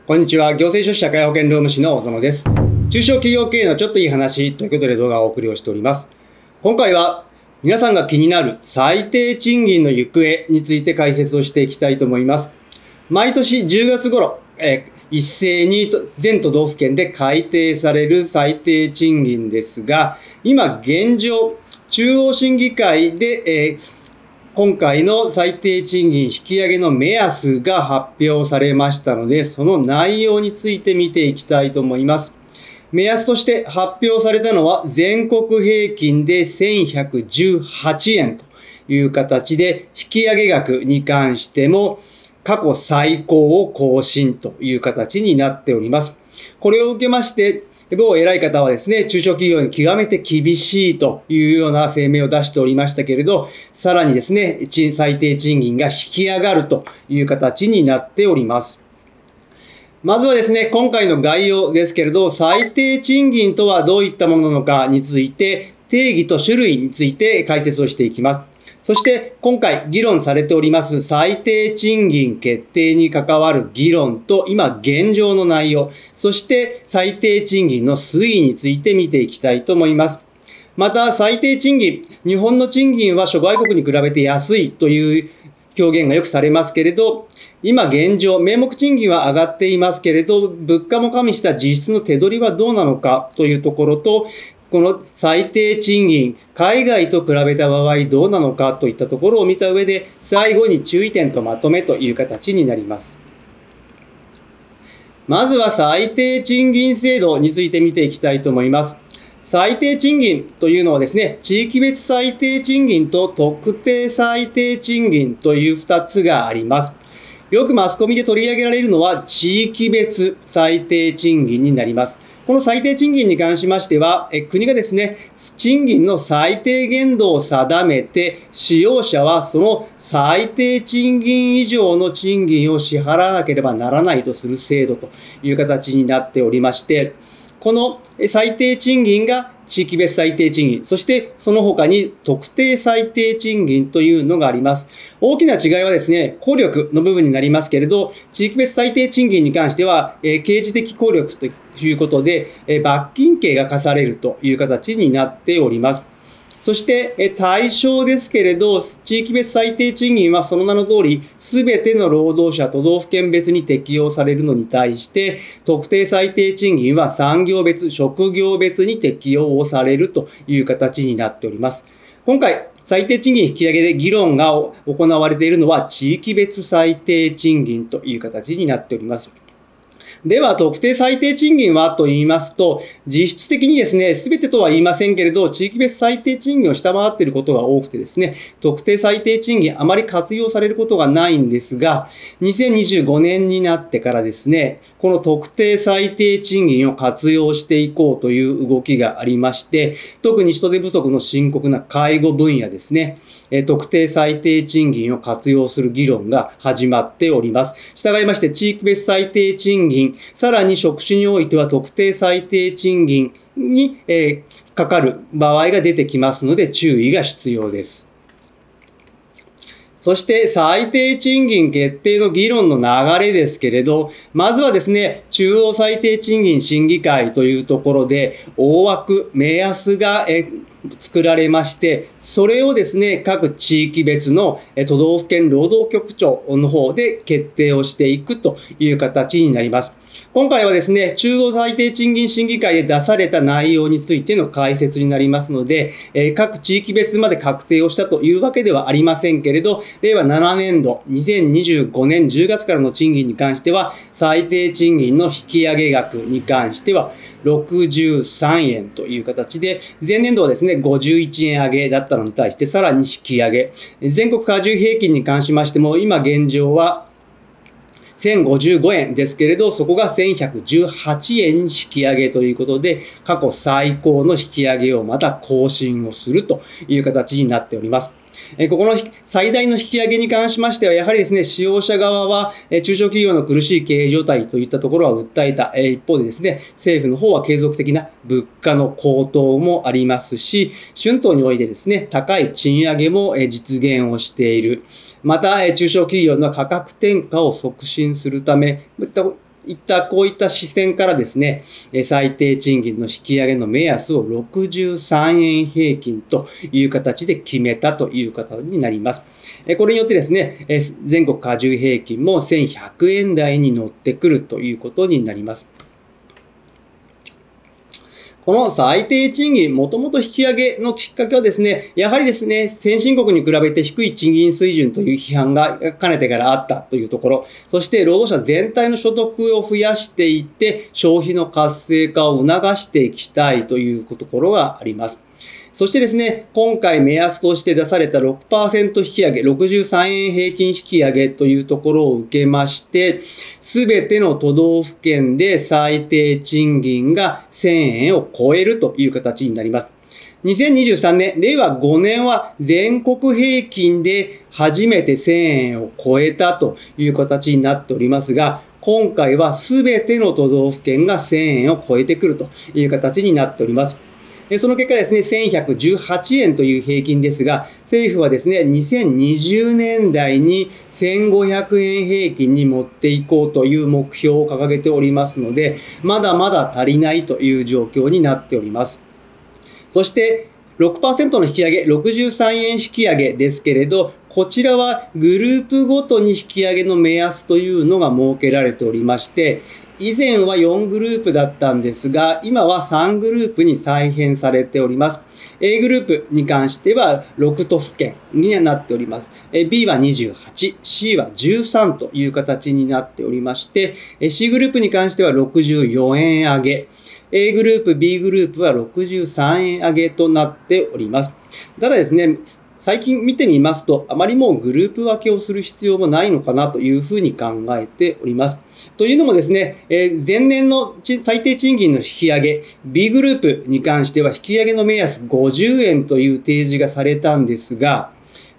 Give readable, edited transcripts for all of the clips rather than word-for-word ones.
こんにちは。行政書士社会保険労務士の小園です。中小企業経営のちょっといい話ということで動画をお送りをしております。今回は皆さんが気になる最低賃金の行方について解説をしていきたいと思います。毎年10月頃、一斉に全都道府県で改定される最低賃金ですが、今現状、中央審議会で、今回の最低賃金引き上げの目安が発表されましたので、その内容について見ていきたいと思います。目安として発表されたのは全国平均で1118円という形で、引き上げ額に関しても過去最高を更新という形になっております。これを受けまして、某偉い方はですね、中小企業に極めて厳しいというような声明を出しておりましたけれど、さらにですね、最低賃金が引き上がるという形になっております。まずはですね、今回の概要ですけれど、最低賃金とはどういったものなのかについて、定義と種類について解説をしていきます。そして今回議論されております最低賃金決定に関わる議論と今現状の内容、そして最低賃金の推移について見ていきたいと思います。また最低賃金、日本の賃金は諸外国に比べて安いという表現がよくされますけれど、今現状、名目賃金は上がっていますけれど、物価も加味した実質の手取りはどうなのかというところと、この最低賃金、海外と比べた場合どうなのかといったところを見た上で、最後に注意点とまとめという形になります。まずは最低賃金制度について見ていきたいと思います。最低賃金というのはですね、地域別最低賃金と特定最低賃金という2つがあります。よくマスコミで取り上げられるのは地域別最低賃金になります。この最低賃金に関しましては、国がですね、賃金の最低限度を定めて、使用者はその最低賃金以上の賃金を支払わなければならないとする制度という形になっておりまして、この最低賃金が地域別最低賃金、そしてその他に特定最低賃金というのがあります。大きな違いはですね、効力の部分になりますけれど、地域別最低賃金に関しては、刑事的効力ということで、罰金刑が課されるという形になっております。そして、対象ですけれど、地域別最低賃金はその名の通り、すべての労働者都道府県別に適用されるのに対して、特定最低賃金は産業別、職業別に適用をされるという形になっております。今回、最低賃金引き上げで議論が行われているのは、地域別最低賃金という形になっております。では、特定最低賃金はと言いますと、実質的にですね、すべてとは言いませんけれど、地域別最低賃金を下回っていることが多くてですね、特定最低賃金あまり活用されることがないんですが、2025年になってからですね、この特定最低賃金を活用していこうという動きがありまして、特に人手不足の深刻な介護分野ですね、特定最低賃金を活用する議論が始まっております。したがいまして、地域別最低賃金、さらに職種においては特定最低賃金に、かかる場合が出てきますので注意が必要です。そして最低賃金決定の議論の流れですけれど、まずはですね、中央最低賃金審議会というところで大枠、目安が作られまして、それをですね、各地域別の都道府県労働局長の方で決定をしていくという形になります。今回はですね、中央最低賃金審議会で出された内容についての解説になりますので、各地域別まで確定をしたというわけではありませんけれど、令和7年度、2025年10月からの賃金に関しては、最低賃金の引き上げ額に関しては、63円という形で、前年度はですね、51円上げだったのに対して、さらに引き上げ。全国加重平均に関しましても、今現状は、1055円ですけれど、そこが1118円に引き上げということで、過去最高の引き上げをまた更新をするという形になっております。ここの最大の引き上げに関しましては、やはりですね、使用者側は、中小企業の苦しい経営状態といったところは訴えた。一方でですね、政府の方は継続的な物価の高騰もありますし、春闘においてですね、高い賃上げも実現をしている。また、中小企業の価格転嫁を促進するため、こういったいったこういった視線からですね、最低賃金の引き上げの目安を63円平均という形で決めたという形になります。これによってですね、全国加重平均も1100円台に乗ってくるということになります。この最低賃金、もともと引き上げのきっかけはですね、やはりですね、先進国に比べて低い賃金水準という批判がかねてからあったというところ、そして労働者全体の所得を増やしていって、消費の活性化を促していきたいというところがあります。そしてですね、今回目安として出された 6% 引き上げ、63円平均引き上げというところを受けまして、すべての都道府県で最低賃金が1000円を超えるという形になります。2023年、令和5年は全国平均で初めて1000円を超えたという形になっておりますが、今回はすべての都道府県が1000円を超えてくるという形になっております。その結果ですね、1118円という平均ですが、政府はですね、2020年代に1500円平均に持っていこうという目標を掲げておりますので、まだまだ足りないという状況になっております。そして、6% の引き上げ、63円引き上げですけれど、こちらはグループごとに引き上げの目安というのが設けられておりまして、以前は4グループだったんですが、今は3グループに再編されております。A グループに関しては6都府県になっております。B は28、C は13という形になっておりまして、C グループに関しては64円上げ、A グループ、B グループは63円上げとなっております。ただですね、最近見てみますと、あまりもうグループ分けをする必要もないのかなというふうに考えております。というのもですね、前年の最低賃金の引き上げ、B グループに関しては引き上げの目安50円という提示がされたんですが、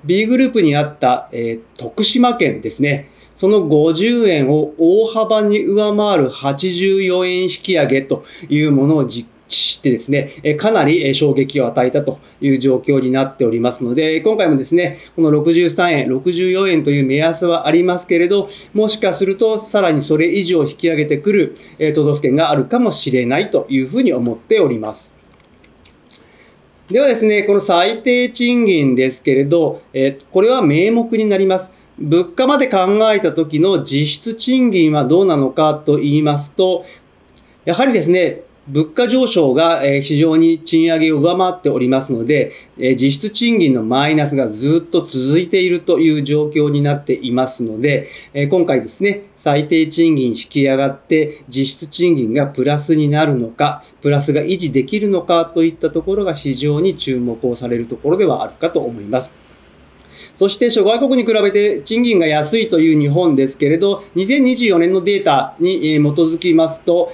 B グループにあった、徳島県ですね、その50円を大幅に上回る84円引き上げというものを実施してですね、かなり衝撃を与えたという状況になっておりますので、今回もですね、この63円、64円という目安はありますけれど、もしかするとさらにそれ以上引き上げてくる都道府県があるかもしれないというふうに思っております。ではですね、この最低賃金ですけれど、これは名目になります。物価まで考えた時の実質賃金はどうなのかと言いますと、やはりですね、物価上昇が非常に賃上げを上回っておりますので、実質賃金のマイナスがずっと続いているという状況になっていますので、今回ですね、最低賃金引き上がって実質賃金がプラスになるのか、プラスが維持できるのかといったところが非常に注目をされるところではあるかと思います。そして諸外国に比べて賃金が安いという日本ですけれど、2024年のデータに基づきますと、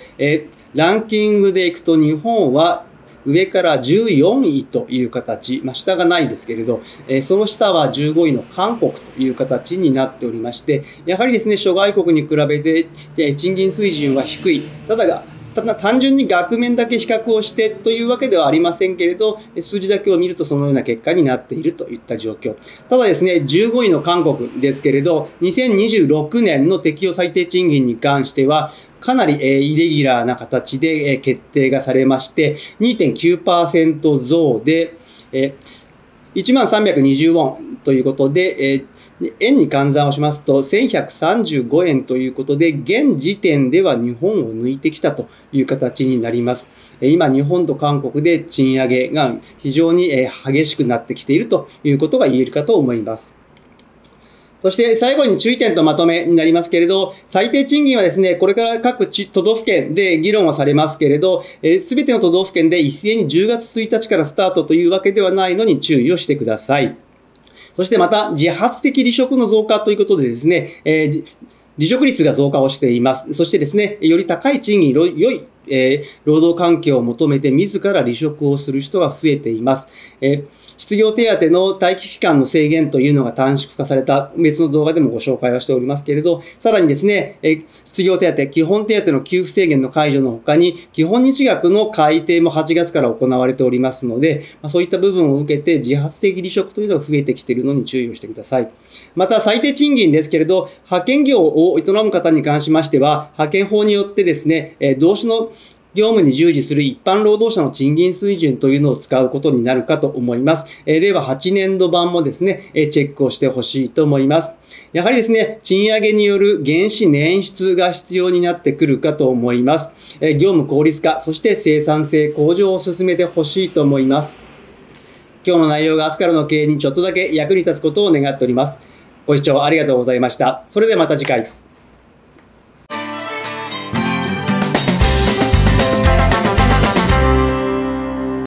ランキングでいくと日本は上から14位という形、下がないですけれど、その下は15位の韓国という形になっておりまして、やはりですね、諸外国に比べて賃金水準は低い。ただ単純に額面だけ比較をしてというわけではありませんけれど、数字だけを見るとそのような結果になっているといった状況。ただですね、15位の韓国ですけれど、2026年の適用最低賃金に関しては、かなりイレギュラーな形で決定がされまして、2.9% 増で、1320ウォンということで、円に換算をしますと1135円ということで、現時点では日本を抜いてきたという形になります。今、日本と韓国で賃上げが非常に激しくなってきているということが言えるかと思います。そして最後に注意点とまとめになりますけれど、最低賃金はですね、これから各都道府県で議論はされますけれど、すべての都道府県で一斉に10月1日からスタートというわけではないのに注意をしてください。そしてまた、自発的離職の増加ということでですね、離職率が増加をしています。そしてですね、より高い賃金、良い労働環境を求めて自ら離職をする人が増えています。失業手当の待機期間の制限というのが短縮化された別の動画でもご紹介はしておりますけれど、さらにですね、失業手当、基本手当の給付制限の解除の他に、基本日額の改定も8月から行われておりますので、そういった部分を受けて自発的離職というのが増えてきているのに注意をしてください。また、最低賃金ですけれど、派遣業を営む方に関しましては、派遣法によってですね、同種の業務に従事する一般労働者の賃金水準というのを使うことになるかと思います。令和8年度版もですね、チェックをしてほしいと思います。やはりですね、賃上げによる原資捻出が必要になってくるかと思います。業務効率化、そして生産性向上を進めてほしいと思います。今日の内容が明日からの経営にちょっとだけ役に立つことを願っております。ご視聴ありがとうございました。それではまた次回。